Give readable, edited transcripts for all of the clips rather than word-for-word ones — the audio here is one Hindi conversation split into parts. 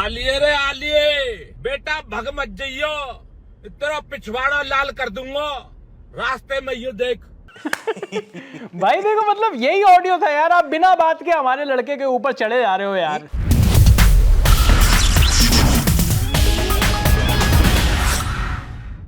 आलिए रे आलिए, बेटा भग मत जइयो, तेरा पिछवाड़ा लाल कर दूंगा रास्ते में, ये देख। भाई देखो, मतलब यही ऑडियो था यार। आप बिना बात के हमारे लड़के के ऊपर चढ़े जा रहे हो यार।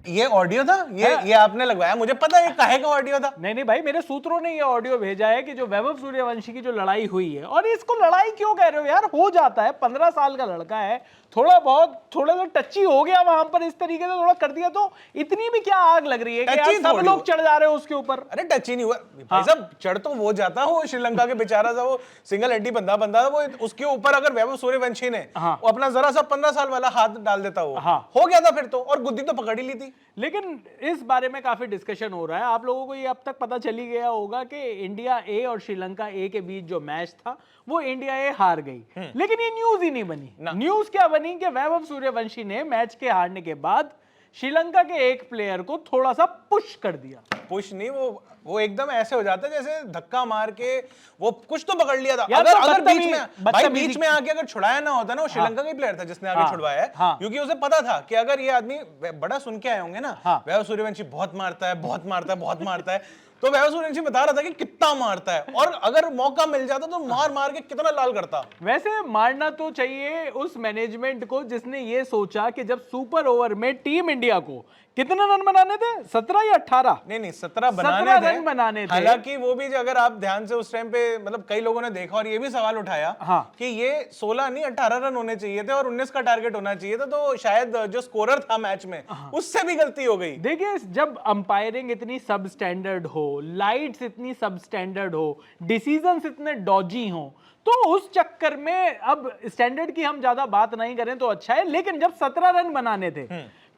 ये ऑडियो था, ये आपने लगवाया? मुझे पता है ये काहे का ऑडियो था। नहीं भाई, मेरे सूत्रों ने ये ऑडियो भेजा है कि जो वैभव सूर्यवंशी की जो लड़ाई हुई है, और इसको लड़ाई क्यों कह रहे हो यार, हो जाता है, 15 साल का लड़का है, थोड़ा सा टची हो गया वहां पर, इस तरीके से थोड़ा कर दिया, तो इतनी भी क्या आग लग रही है कि यार सब लोग चढ़ जा रहे हो उसके ऊपर। अरे टची नहीं हुआ भाई साहब, चढ़ तो वो जाता, वो श्रीलंका के बेचारा था, वो सिंगल हड्डी बंदा था, वो उसके ऊपर अगर वैभव सूर्यवंशी ने वो अपना जरा सा 15 साल वाला हाथ डाल देता, वो हो गया था फिर तो, और गुद्दी तो पकड़ ही ली थी। लेकिन इस बारे में काफी डिस्कशन हो रहा है। आप लोगों को ये अब तक पता चली गया होगा कि इंडिया ए और श्रीलंका ए के बीच जो मैच था वो इंडिया ए हार गई, लेकिन ये न्यूज ही नहीं बनी। न्यूज क्या बनी कि वैभव सूर्यवंशी ने मैच के हारने के बाद श्रीलंका के एक प्लेयर को थोड़ा सा पुश कर दिया। पुश नहीं, वो एकदम ऐसे हो जाता है जैसे धक्का मार के वो कुछ तो पकड़ लिया था। अगर बीच में आके अगर छुड़ाया ना होता ना, वो श्रीलंका का ही प्लेयर था जिसने आगे छुड़वाया है, क्योंकि उसे पता था कि अगर ये आदमी बड़ा सुन के आए होंगे ना, वैभव सूर्यवंशी बहुत मारता है, बहुत मारता है, बहुत मारता है, तो वैभव सूर्यवंशी बता रहा था कि कितना मारता है, और अगर मौका मिल जाता तो मार मार के कितना लाल करता। वैसे मारना तो चाहिए उस मैनेजमेंट को जिसने ये सोचा कि जब सुपर ओवर में टीम इंडिया को कितने रन बनाने थे, 17 या 18? नहीं 17 रन बनाने थे। हालांकि वो भी अगर आप ध्यान से उस टाइम पे, मतलब कई लोगों ने देखा और ये भी सवाल उठाया कि ये 16 नहीं 18 रन होने चाहिए थे और 19 का टारगेट होना चाहिए था, तो शायद जो स्कोरर था मैच में उससे भी गलती हो गई। देखिए, जब अंपायरिंग इतनी सब स्टैंडर्ड हो, लाइट्स इतनी सब स्टैंडर्ड हो, डिसीजंस इतने डॉजी हो, तो उस चक्कर में अब स्टैंडर्ड की हम ज्यादा बात नहीं करें तो अच्छा है। लेकिन जब 17 रन बनाने थे,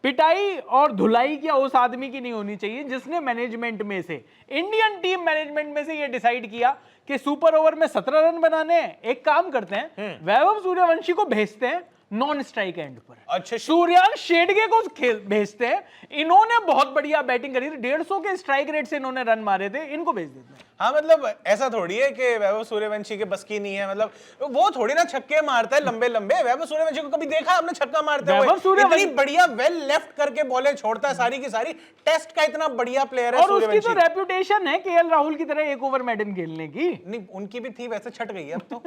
पिटाई और धुलाई क्या उस आदमी की नहीं होनी चाहिए जिसने मैनेजमेंट में से, इंडियन टीम मैनेजमेंट में से ये डिसाइड किया कि सुपर ओवर में 17 रन बनाने हैं। एक काम करते हैं, वैभव सूर्यवंशी को भेजते हैं नॉन स्ट्राइक एंड पर, अच्छा सूर्यांश शेडगे को भेजते हैं, इन्होंने बहुत बढ़िया बैटिंग करी थी, 150 के स्ट्राइक रेट से इन्होंने रन मारे थे, इनको भेज देते हैं। हाँ, मतलब ऐसा थोड़ी है कि वैभव सूर्यवंशी के बस की नहीं है, मतलब वो थोड़ी ना छक्के मारता है लंबे लंबे। वैभव सूर्यवंशी को कभी देखा आपने छक्का मारते हुए? इतनी बढ़िया वेल लेफ्ट करके बॉलें छोड़ता है सारी की सारी, टेस्ट का इतना बढ़िया प्लेयर है और उसकी तो रेपुटेशन है केएल राहुल की तरह एक ओवर मैडन खेलने की। नहीं, उनकी भी थी, वैसे छट गई है अब तो।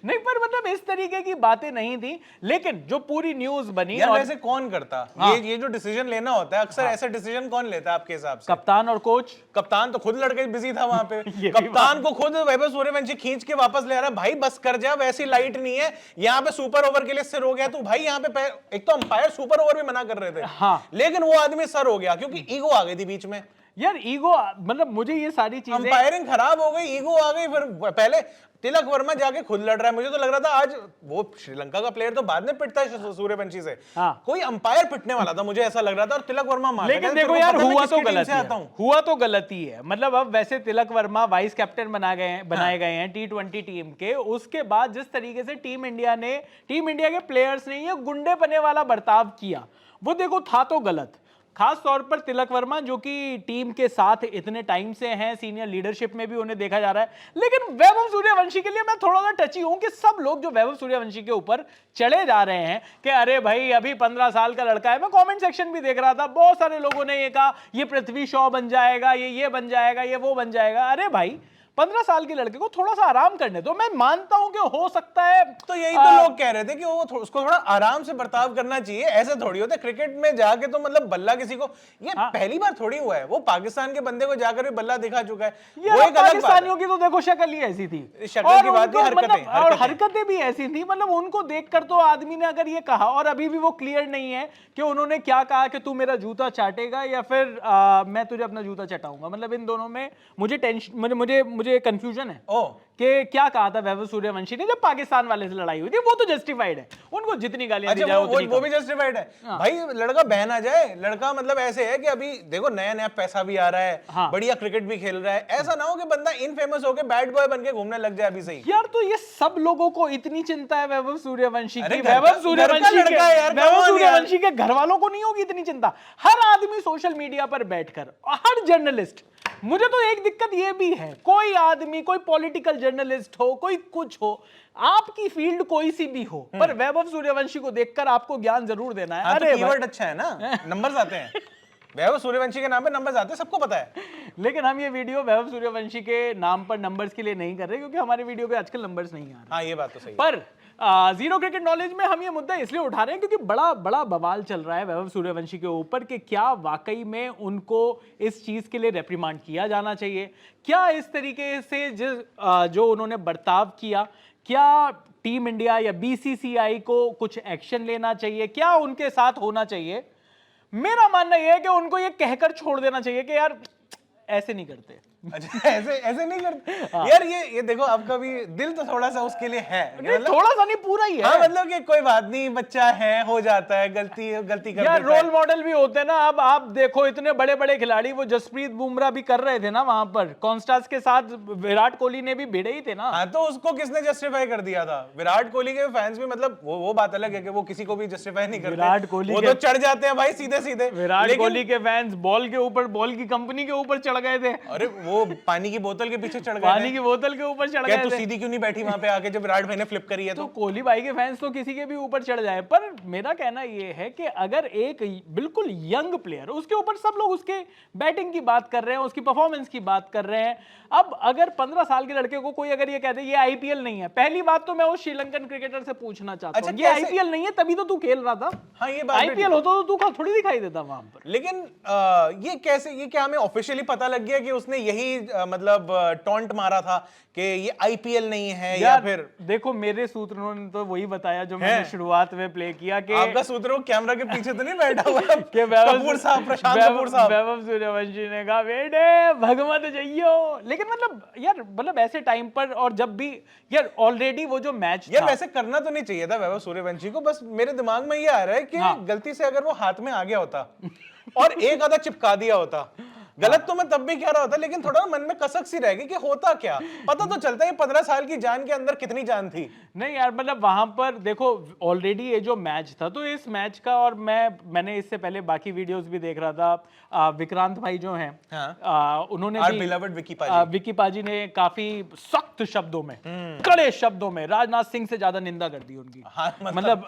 नहीं, पर मतलब इस तरीके की बातें नहीं थी। लेकिन जो पूरी न्यूज बनी यार, वैसे कौन करता ये जो डिसीजन लेना होता है, अक्सर ऐसा डिसीजन कौन लेता है आपके हिसाब से? कप्तान और कोच। कप्तान तो खुद लड़के बिजी था वहां पे। कप्तान को खुद वैभव सूर्यवंशी खींच के वापस ले रहा है, भाई बस कर जा, वैसी लाइट नहीं है यहाँ पे, सुपर ओवर के लिए सिर हो गया तू भाई। यहाँ पे एक तो अंपायर सुपर ओवर भी मना कर रहे थे, लेकिन वो आदमी सर हो गया क्योंकि ईगो आ गई थी बीच में। यार ईगो, मतलब मुझे ये सारी चीजें, अंपायरिंग खराब हो गई, ईगो आ गई। फिर पहले तिलक वर्मा जाके खुद लड़ रहा है, मुझे तो लग रहा था आज वो श्रीलंका का प्लेयर तो बाद में पिटता है सूर्यवंशी से, कोई अंपायर पिटने वाला था, मुझे ऐसा लग रहा था, और तिलक वर्मा मार। लेकिन देखो यार, हुआ तो गलती है। मतलब अब वैसे तिलक वर्मा वाइस कैप्टन बनाए गए हैं T20 टीम के, उसके बाद जिस तरीके से टीम इंडिया के प्लेयर्स ने ये गुंडेपने वाला बर्ताव किया, वो देखो था तो गलत। खास तौर पर तिलक वर्मा जो कि टीम के साथ इतने टाइम से हैं, सीनियर लीडरशिप में भी उन्हें देखा जा रहा है। लेकिन वैभव सूर्यवंशी के लिए मैं थोड़ा सा टची हूं कि सब लोग जो वैभव सूर्यवंशी के ऊपर चढ़े जा रहे हैं कि अरे भाई अभी 15 साल का लड़का है। मैं कमेंट सेक्शन भी देख रहा था, बहुत सारे लोगों ने ये कहा ये पृथ्वी शॉ बन जाएगा, ये बन जाएगा, ये वो बन जाएगा। अरे भाई 15 साल के लड़के को थोड़ा सा आराम करने दो। मैं मानता हूं कि हो सकता है, तो यही तो लोग कह रहे थे कि वो उसको थोड़ा आराम से बर्ताव करना चाहिए। ऐसे थोड़ी होता है क्रिकेट में जाके तो मतलब बल्ला किसी को, ये पहली बार थोड़ी हुआ है। वो पाकिस्तान के बंदे को जाकर भी बल्ला दिखा चुका है, वो एक पाकिस्तानियों की तो देखो शक्ल ही ऐसी थी, शक्ल की बात नहीं, और हरकतें भी ऐसी थी। मतलब उनको देखकर तो आदमी ने अगर ये कहा, और अभी भी वो क्लियर नहीं है कि उन्होंने क्या कहा कि तू मेरा जूता चाटेगा या फिर मैं तुझे अपना जूता चटाऊंगा। मतलब इन दोनों में मुझे टेंशन, मुझे कंफ्यूजन है कि क्या कहा था वैभव सूर्यवंशी ने जब पाकिस्तान वाले से लड़ाई हुई थी। वो तो जस्टिफाइड है, उनको जितनी गालियां दी जाए वो भी जस्टिफाइड है। भाई लड़का बहन आ जाए, लड़का मतलब ऐसे है कि अभी देखो नया नया पैसा भी आ रहा है, बढ़िया क्रिकेट भी खेल रहा है। ऐसा ना हो कि बंदा इनफेमस होके बैड बॉय बन के घूमने लग जाए अभी सही। यार तो ये सब लोगों को इतनी चिंता है वैभव सूर्यवंशी की, वैभव सूर्यवंशी के घर वालों को नहीं होगी इतनी चिंता। हर आदमी सोशल मीडिया पर बैठकर, हर जर्नलिस्ट मुझे तो एक दिक्कत ये भी है, कोई आदमी, कोई पॉलिटिकल जर्नलिस्ट हो, कोई कुछ हो, आपकी फील्ड कोई सी भी हो, पर वैभव सूर्यवंशी को देखकर आपको ज्ञान जरूर देना है। अरे कीवर्ड अच्छा है ना, नंबर्स आते हैं, वैभव सूर्यवंशी के नाम पे नंबर्स आते हैं, सबको पता है। लेकिन हम ये वीडियो वैभव सूर्यवंशी के नाम पर नंबर्स के लिए नहीं कर रहे, क्योंकि हमारे वीडियो पे आजकल नंबर्स नहीं आ रहे। हाँ, ये बात तो सही है। पर जीरो क्रिकेट नॉलेज में हम ये मुद्दा इसलिए उठा रहे हैं क्योंकि बड़ा बड़ा बवाल चल रहा है वैभव सूर्यवंशी के ऊपर कि क्या वाकई में उनको इस चीज के लिए रेप्रिमांड किया जाना चाहिए, क्या इस तरीके से जो उन्होंने बर्ताव किया, क्या टीम इंडिया या बीसीसीआई को कुछ एक्शन लेना चाहिए, क्या उनके साथ होना चाहिए। मेरा मानना यह है कि उनको ये कहकर छोड़ देना चाहिए कि यार ऐसे नहीं करते। अच्छा, ऐसे नहीं करते। यार ये देखो, आपका भी दिल तो थोड़ा सा उसके लिए है, मतलब थोड़ा सा नहीं, पूरा ही है। हाँ, मतलब कि कोई बात नहीं, बच्चा है, हो जाता है, गलती कर यार देता है। रोल मॉडल भी होते हैं ना। अब आप देखो, इतने बड़े बड़े खिलाड़ी, वो जसप्रीत बुमराह भी कर रहे थे ना वहां पर, कॉन्स्टास के साथ विराट कोहली ने भी भिड़े ही थे ना। हाँ, तो उसको किसने जस्टिफाई कर दिया था? विराट कोहली के फैंस भी, मतलब वो बात अलग है कि वो किसी को भी जस्टिफाई नहीं करते। विराट कोहली वो तो चढ़ जाते हैं भाई सीधे सीधे। विराट कोहली के फैंस बॉल के ऊपर, बॉल की कंपनी के ऊपर चढ़ गए थे। अरे वो पानी की बोतल के पीछे चढ़ गए, पानी की बोतल के ऊपर चढ़ गए तू थे। सीधी क्यों नहीं बैठी वहां पे आके जब विराट भाई ने फ्लिप करी है? तो कोहली भाई के फैंस तो किसी के भी ऊपर चढ़ जाए। पर मेरा कहना यह है कि अगर एक बिल्कुल यंग प्लेयर, उसके ऊपर सब लोग उसके बैटिंग की बात कर रहे हैं, उसकी परफॉर्मेंस की बात कर रहे हैं। अब अगर 15 साल के लड़के को कोई अगर ये कहते ये आईपीएल नहीं है, पहली बात तो मैं उस श्रीलंकन क्रिकेटर से पूछना चाहता हूं, ये आईपीएल नहीं है तभी तो तू खेल रहा था। हाँ, ये बात आईपीएल होता तो तू थोड़ी दिखाई देता वहां पर। लेकिन ये कैसे, ये क्या हमें ऑफिशियली पता लग गया कि उसने यही मतलब टॉन्ट मारा था कि ये आईपीएल नहीं है, या फिर? देखो, मेरे सूत्रों ने तो वही बताया जो मैंने शुरुआत में प्ले किया कि आपका सूत्र वो कैमरा के पीछे तो नहीं बैठा हुआ कि कपूर साहब, प्रशांत कपूर साहब? वैभव सूर्यवंशी ने कहा बेटे भगवत जइयो। लेकिन मतलब यार, मतलब ऐसे टाइम पर, और जब भी यार ऑलरेडी वो जो मैच यार वैसे करना तो नहीं चाहिए था वैभव सूर्यवंशी को। बस मेरे दिमाग में ये आ रहा है कि गलती से अगर वो हाथ में आ गया होता और एक आधा चिपका दिया होता, गलत तो मैं तब भी कह रहा होता, लेकिन थोड़ा मन में कसक सी रहेगी कि होता क्या, पता तो चलता है 15 साल की जान के अंदर कितनी जान थी। नहीं यार, मतलब वहां पर देखो ऑलरेडी ये जो मैच था, तो इस मैच का, और मैंने इससे पहले बाकी वीडियोस भी देख रहा था, विक्रांत भाई जो हैं, उन्होंने भी, विकी पाजी ने काफी सख्त शब्दों में, कड़े शब्दों में राजनाथ सिंह से ज्यादा निंदा कर दी उनकी। मतलब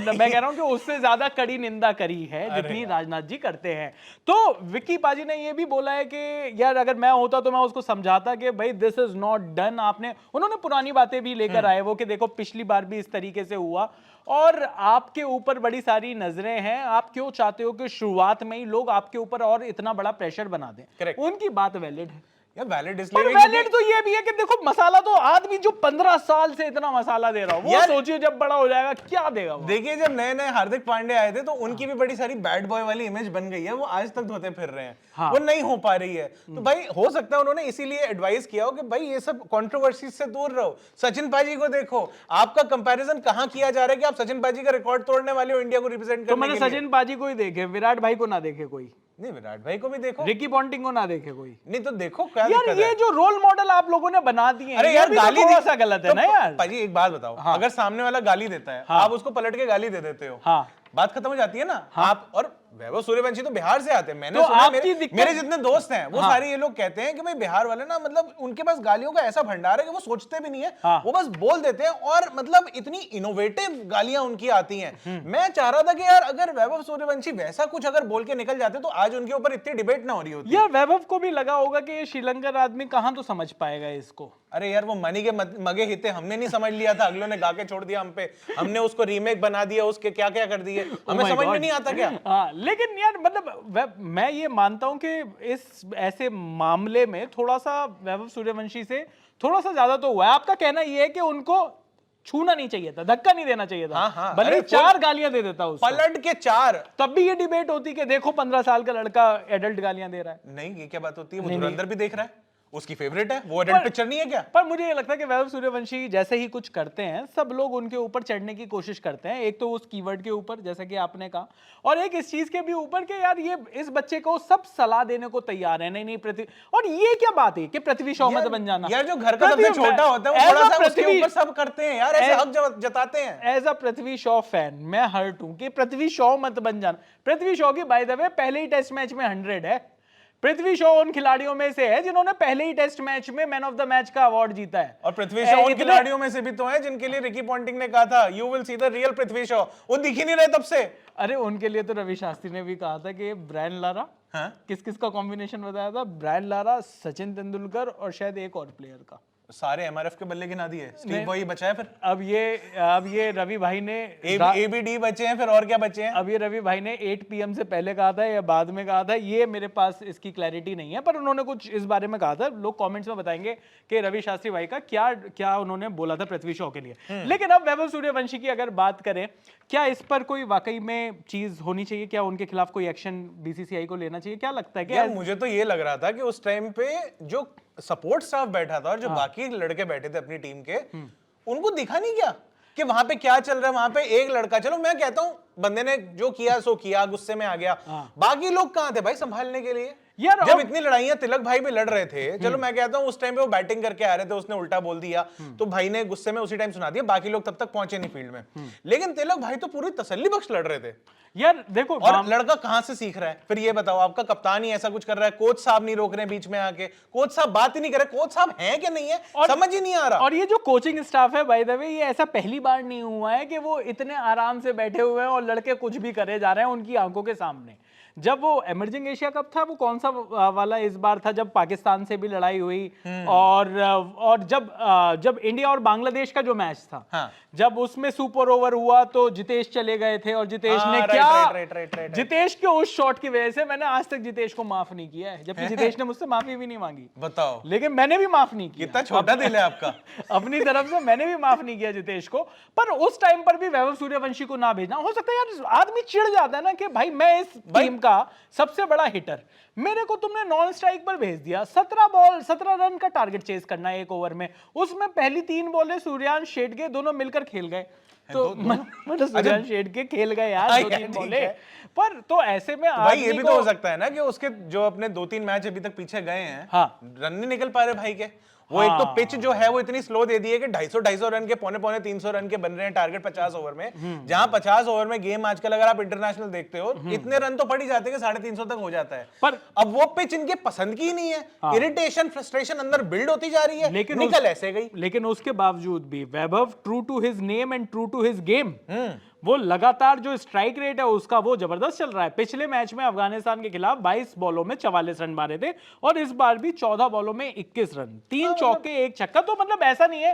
मैं कह रहा हूं कि उससे ज्यादा कड़ी निंदा करी है जितनी राजनाथ जी करते हैं। तो विकी पाजी ने ये भी बोला है कि यार अगर मैं होता तो मैं उसको समझाता कि भाई दिस इज नॉट डन। उन्होंने पुरानी बातें भी लेकर आए वो कि देखो पिछली बार भी इस तरीके से हुआ और आपके ऊपर बड़ी सारी नजरें हैं, आप क्यों चाहते हो कि शुरुआत में ही लोग आपके ऊपर और इतना बड़ा प्रेशर बना दें। उनकी बात वैलिड है। वैलिड तो ये भी है कि देखो मसाला तो आदमी जो 15 साल से इतना मसाला दे रहा हो, वो सोचिए जब बड़ा हो जाएगा क्या देगा वो। देखिए, जब नए नए हार्दिक पांड्या आए थे तो उनकी भी बड़ी सारी बैड बॉय वाली इमेज बन गई है, वो आज तक धोते फिर रहे हैं। वो नहीं हो पा रही है। तो भाई हो सकता है उन्होंने इसीलिए एडवाइस किया हो कि भाई ये सब कंट्रोवर्सी से दूर रहो। सचिन पाजी को देखो, आपका कंपैरिजन कहां किया जा रहा है कि आप सचिन पाजी का रिकॉर्ड तोड़ने वाले हो इंडिया को रिप्रेजेंट करने के लिए। तो मैंने सचिन पाजी को ही देखे, विराट भाई को ना देखे कोई। नहीं, विराट भाई को भी देखो, रिकी पॉन्टिंग को ना देखे कोई। नहीं तो देखो क्या यार ये जो रोल मॉडल आप लोगों ने बना दिए हैं, अरे यार गाली थोड़ा सा गलत है ना यार। पाजी एक बात बताओ, अगर सामने वाला गाली देता है, आप उसको पलट के गाली दे देते हो, बात खत्म हो जाती है ना। आप और वैभव सूर्यवंशी तो बिहार से आते हैं, मैंने सुना मेरे जितने दोस्त हैं वो सारे ये लोग कहते हैं कि भाई बिहार वाले ना, मतलब उनके पास गालियों का ऐसा भंडार है कि वो सोचते भी नहीं है, वो बस बोल देते हैं और मतलब इतनी इनोवेटिव गालियां उनकी आती हैं। मैं चाह रहा था कि यार अगर वैभव सूर्यवंशी वैसा कुछ अगर बोल के निकल जाते तो आज उनके ऊपर इतनी डिबेट ना हो रही होती। यार वैभव को भी लगा होगा कि ये श्रीलंकन आदमी कहां तो समझ पाएगा इसको। अरे यार वो मनी के मगे हिते हमने नहीं समझ लिया था, अगलों ने गा के छोड़ दिया हम पे, हमने उसको रीमेक बना दिया, उसके क्या क्या कर दिए, हमें समझ में नहीं आता क्या। लेकिन यार मतलब मैं ये मानता हूं कि इस ऐसे मामले में थोड़ा सा वैभव सूर्यवंशी से थोड़ा सा ज्यादा तो हुआ है। आपका कहना ये है कि उनको छूना नहीं चाहिए था, धक्का नहीं देना चाहिए था। भले 4 गालियां दे देता उसको, पलट के 4, तब भी ये डिबेट होती कि देखो 15 साल का लड़का एडल्ट गालियां दे रहा है। नहीं, ये क्या बात होती है? वो धुरंधर भी देख रहा है, उसकी फेवरेट है, वो एडल्ट पिक्चर नहीं है क्या? पर मुझे ये लगता है कि वैभव सूर्यवंशी जैसे ही कुछ करते हैं सब लोग उनके ऊपर चढ़ने की कोशिश करते हैं। एक तो उस कीवर्ड के ऊपर जैसा कि आपने कहा, और एक इस चीज के भी ऊपर कि यार ये इस बच्चे को सब सलाह देने को तैयार है। नहीं पृथ्वी, और ये क्या बात है कि पृथ्वी शॉ मत बन जाना। यार जो घर का सबसे छोटा होता है वो थोड़ा सा उसके ऊपर सब करते हैं यार, ऐसे हक जताते हैं। As a Prithvi Shaw fan मैं हर्ट हूं कि पृथ्वी शॉ मत बन जाना। पृथ्वी शॉ की बाय द वे पहले ही टेस्ट मैच में 100 है, पृथ्वी शॉ उन खिलाड़ियों में से है जिन्होंने पहले ही टेस्ट मैच में मैन ऑफ द मैच का अवार्ड जीता है। और पृथ्वी शॉ उन खिलाड़ियों में से भी तो है जिनके लिए रिकी पॉन्टिंग ने कहा था you will see the real Prithvi Shaw, वो दिख ही नहीं रहे तब से। अरे उनके लिए तो रवि शास्त्री ने भी कहा था कि ब्रायन लारा, किस किस का कॉम्बिनेशन बताया था, ब्रायन लारा, सचिन तेंदुलकर और शायद एक और प्लेयर का, सारे एमआरएफ के बल्ले गिना दिए, स्टीव वही बचा है। फिर अब ये रवि भाई ने एबीडी बचे हैं, फिर और क्या बचे हैं? अब ये रवि भाई ने 8 PM से पहले कहा था या बाद में कहा था, ये मेरे पास इसकी क्लैरिटी नहीं है, पर उन्होंने कुछ इस बारे में कहा था। लोग कमेंट्स में बताएंगे कि रवि शास्त्री भाई का क्या क्या उन्होंने बोला था पृथ्वी शॉ के लिए। लेकिन अब वैभव सूर्यवंशी की अगर बात करें, क्या इस पर कोई वाकई में चीज होनी चाहिए? क्या उनके खिलाफ कोई एक्शन बीसीसीआई को लेना चाहिए? क्या लगता है कि मुझे तो ये लग रहा था कि उस टाइम पे जो सपोर्ट स्टाफ बैठा था और जो बाकी लड़के बैठे थे अपनी टीम के, उनको दिखा नहीं क्या कि वहां पे क्या चल रहा है? वहां पे एक लड़का, चलो मैं कहता हूं बंदे ने जो किया सो किया, गुस्से में आ गया, बाकी लोग कहां थे भाई संभालने के लिए? यार जब इतनी लड़ाइयां तिलक भाई भी लड़ रहे थे, चलो मैं कहता हूं उस टाइम पे वो बैटिंग करके आ रहे थे, उसने उल्टा बोल दिया तो भाई ने गुस्से में उसी टाइम सुना दिया, बाकी लोग तब तक पहुंचे नहीं फील्ड में। लेकिन तिलक भाई तो पूरी तसल्ली बख्श लड़ रहे थे। यार देखो, और लड़का कहां से सीख रहा है? फिर ये बताओ, आपका कप्तान ही ऐसा कुछ कर रहा है, कोच साहब नहीं रोक रहे बीच में आके, कोच साहब बात ही नहीं कर रहे, कोच साहब हैं कि नहीं है समझ ही नहीं आ रहा। और ये जो कोचिंग स्टाफ है बाय द वे, ये ऐसा पहली बार नहीं हुआ है कि वो इतने आराम से बैठे हुए हैं और लड़के कुछ भी करे जा रहे हैं उनकी आंखों के सामने। जब वो इमर्जिंग एशिया कप था, वो कौन सा वाला इस बार था जब पाकिस्तान से भी लड़ाई हुई, और जब इंडिया और बांग्लादेश का जो मैच था, हाँ। जब उसमें सुपर ओवर हुआ तो जितेश चले गए थे और जितेश ने क्या, जितेश के उस शॉट की वजह से मैंने आज तक जितेश को माफ नहीं किया है, जबकि जितेश ने मुझसे माफी भी नहीं मांगी। बताओ, लेकिन मैंने भी माफ नहीं किया। कितना छोटा दिल है आपका। अपनी तरफ से मैंने भी माफ नहीं किया जितेश को। पर उस टाइम पर भी वैभव सूर्यवंशी को ना भेजना, हो सकता है यार आदमी चिढ़ जाता है ना कि भाई मैं इस टीम का सबसे बड़ा हिटर, मेरे को तुमने नॉन स्ट्राइक पर भेज दिया, 17 रन का टारगेट चेज करना है एक ओवर में, उसमें पहली 3 बॉलें सूर्यांश शेडगे दोनों मिलकर खेल गए, तो मतलब सूर्यांश शेडगे खेल गए यार 2-3 बॉलें पर। तो ऐसे में भाई ये भी तो हो सकता है ना कि उसके जो अपने 2-3 मैच अभी तक पीछे गए हैं, रन नहीं निकल पा रहे भाई के। वो एक तो पिच जो है वो इतनी स्लो दे दी है कि 250 रन के पौने 300 रन के बन रहे हैं टारगेट 50 ओवर में, जहां 50 ओवर में गेम आजकल अगर आप इंटरनेशनल देखते हो इतने रन तो पड़ ही जाते हैं कि 350 तक हो जाता है। पर अब वो पिच इनके पसंद की ही नहीं है, इरिटेशन फ्रस्ट्रेशन अंदर बिल्ड होती जा रही है, लेकिन निकल ऐसे गई। लेकिन उसके बावजूद भी Vaibhav true to his name and true to his game, वो लगातार जो स्ट्राइक रेट है उसका वो जबरदस्त चल रहा है। पिछले मैच में अफगानिस्तान के खिलाफ 22 बॉलों में 44 रन मारे थे और इस बार भी 14 बॉलों में 21 रन, 3 चौके 1 छक्का। तो मतलब ऐसा नहीं है,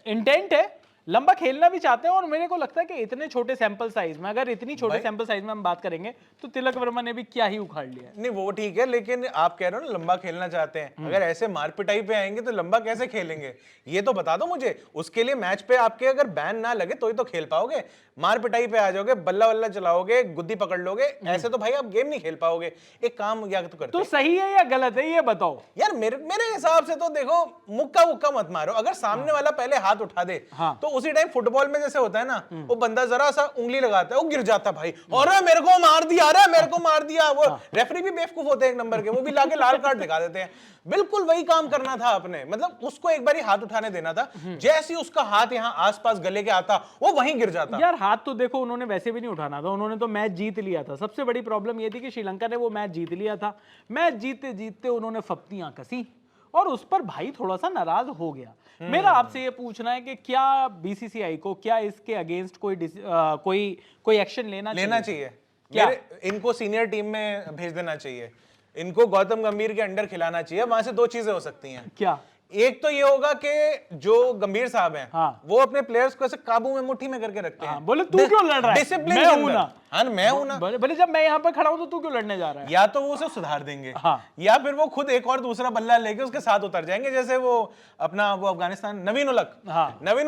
इंटेंट है, लंबा खेलना भी चाहते हैं। और मेरे को लगता है कि इतने छोटे सैंपल साइज में, अगर इतनी छोटे सैंपल साइज में हम बात करेंगे तो तिलक वर्मा ने भी क्या ही उखाड़ लिया। नहीं वो ठीक है, लेकिन आप कह रहे हो ना लंबा खेलना चाहते हैं, अगर ऐसे मार पिटाई पे आएंगे तो लंबा कैसे खेलेंगे ये तो बता दो मुझे। उसके लिए मैच पे आपके अगर बैन ना लगे तो ही तो खेल पाओगे, मार पिटाई पे आ जाओगे, बल्ला वल्ला चलाओगे, गुद्दी पकड़ लोगे, ऐसे तो भाई आप गेम नहीं खेल पाओगे। एक काम या तो करते, तो सही है या गलत है ये बताओ यार। मेरे हिसाब से तो देखो, मुक्का वुक्का मत मारो। अगर सामने वाला पहले हाथ उठा दे तो उसी टाइम फुटबॉल में जैसे होता है ना, वो बंदा जरा सा उंगली लगाता है वो गिर जाता भाई, और मेरे को मार दिया, अरे मेरे को मार दिया। वो रेफरी भी बेवकूफ होते हैं एक नंबर के, वो भी लाके लाल कार्ड दिखा देते हैं। बिल्कुल वही काम करना था आपने, मतलब उसको एक बार हाथ उठाने देना था, जैसे ही उसका हाथ यहाँ आसपास गले के आता वो वहीं गिर जाता। यार हाथ तो देखो उन्होंने वैसे भी नहीं उठाना था, उन्होंने तो मैच जीत लिया था। सबसे बड़ी प्रॉब्लम ये थी कि श्रीलंका ने वो मैच जीत लिया था, मैच जीतते जीतते उन्होंने फप्तियां कसी और उस पर भाई थोड़ा सा नाराज हो गया। मेरा आपसे ये पूछना है कि क्या बीसीसीआई को क्या इसके अगेंस्ट कोई एक्शन लेना चाहिए? क्या इनको सीनियर टीम में भेज देना चाहिए, इनको गौतम गंभीर के अंडर खिलाना चाहिए। वहां से 2 चीजें हो सकती हैं। क्या? एक तो ये होगा कि जो गंभीर साहब हैं, वो अपने प्लेयर्स को ऐसे काबू में मुट्ठी में करके रखते हैं। बोले तू क्यों लड़ रहा है? डिसिप्लिन मैं हूं ना। मैं हूं ना। बोले जब मैं यहाँ पर खड़ा हूं तो तू क्यों लड़ने जा रहा है? या तो वो उसे सुधार देंगे, या फिर वो खुद एक और दूसरा बल्ला लेके उसके साथ उतर जाएंगे। जैसे वो अफगानिस्तान नवीन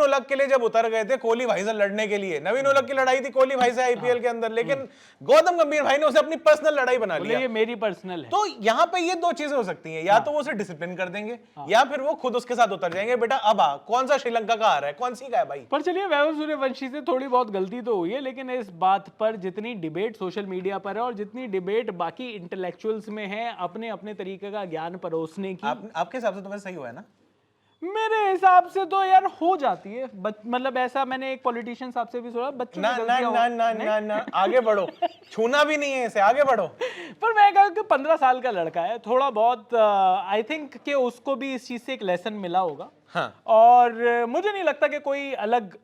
उलक के लिए जब उतर गए थे कोहली भाई से लड़ने के लिए, नवीन उलक की लड़ाई थी कोहली भाई से आईपीएल के अंदर, लेकिन गौतम गंभीर भाई ने उसे अपनी पर्सनल लड़ाई बना लिया। ये मेरी पर्सनल है। तो यहाँ पे ये 2 चीजें हो सकती हैं, या तो वो उसे डिसिप्लिन कर देंगे, या फिर वो खुद उसके साथ उतर जाएंगे। बेटा अब कौन सा श्रीलंका का आ रहा है, कौन सी का है भाई। पर चलिए वैभव सूर्यवंशी से थोड़ी बहुत गलती तो हुई है, लेकिन इस बात पर जितनी डिबेट सोशल मीडिया पर है और जितनी डिबेट बाकी इंटेलेक्चुअल्स में है अपने अपने तरीके का ज्ञान परोसने की, आपके हिसाब से तो वैसे सही हुआ है ना? मेरे हिसाब से तो यार हो जाती है, मतलब ऐसा मैंने एक पॉलिटिशियन साहब से भी सुना, बच्चों ना की ना गलतियां ना ना ना ना, आगे बढ़ो, छूना भी नहीं है इसे, आगे बढ़ो। पर मैं कहूँ कि 15 साल का लड़का है, थोड़ा बहुत आई थिंक कि उसको भी इस चीज से एक लेसन मिला होगा। हाँ। और मुझे नहीं लगता कि कोई अलग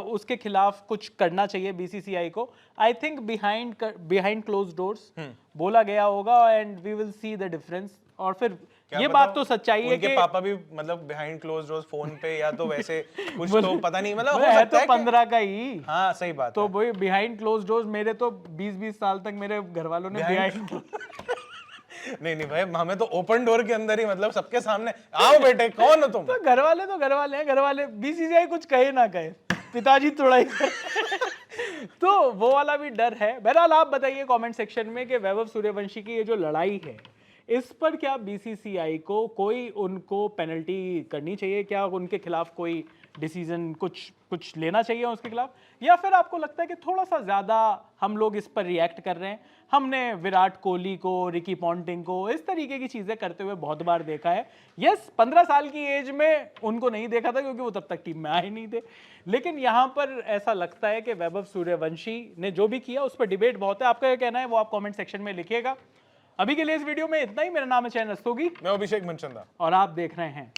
उसके खिलाफ कुछ करना चाहिए बीसीसीआई को। I think behind close doors बोला गया होगा and we will see the difference. और फिर ये बात तो सच्चाई है कि पापा भी मतलब बिहाइंड क्लोज डोर्स फोन पे या तो वैसे कुछ तो पता नहीं, मतलब हो है सकता तो है 15 का ही। हाँ सही बात तो है। वही बिहाइंड क्लोज डोर्स, मेरे तो 20-20 साल तक मेरे घर वालों ने बिहाइंड नहीं नहीं भाई, हमें तो ओपन डोर के अंदर ही, मतलब सबके सामने, आओ बेटे कौन हो तुम। तो घर वाले हैं, घर वाले बीसीसीआई कुछ कहे ना कहे, पिताजी थोड़ा ही तो वो वाला भी डर है। बहरहाल आप बताइए कमेंट सेक्शन में कि वैभव सूर्यवंशी की ये जो लड़ाई है इस पर क्या बीसीसीआई को कोई उनको पेनल्टी करनी चाहिए, क्या उनके खिलाफ कोई डिसीजन कुछ लेना चाहिए उसके खिलाफ, या फिर आपको लगता है कि थोड़ा सा ज्यादा हम लोग इस पर रिएक्ट कर रहे हैं। हमने विराट कोहली को, रिकी पॉन्टिंग को इस तरीके की चीजें करते हुए बहुत बार देखा है। यस 15 साल की एज में उनको नहीं देखा था क्योंकि वो तब तक टीम में आए नहीं थे, लेकिन यहाँ पर ऐसा लगता है कि वैभव सूर्यवंशी ने जो भी किया उस पर डिबेट बहुत है। आपका क्या कहना है वो आप कमेंट सेक्शन में लिखिएगा। अभी के लिए इस वीडियो में इतना ही। मेरा नाम है चैन रस्तोगी, मैं अभिषेक मनचंदा और आप देख रहे हैं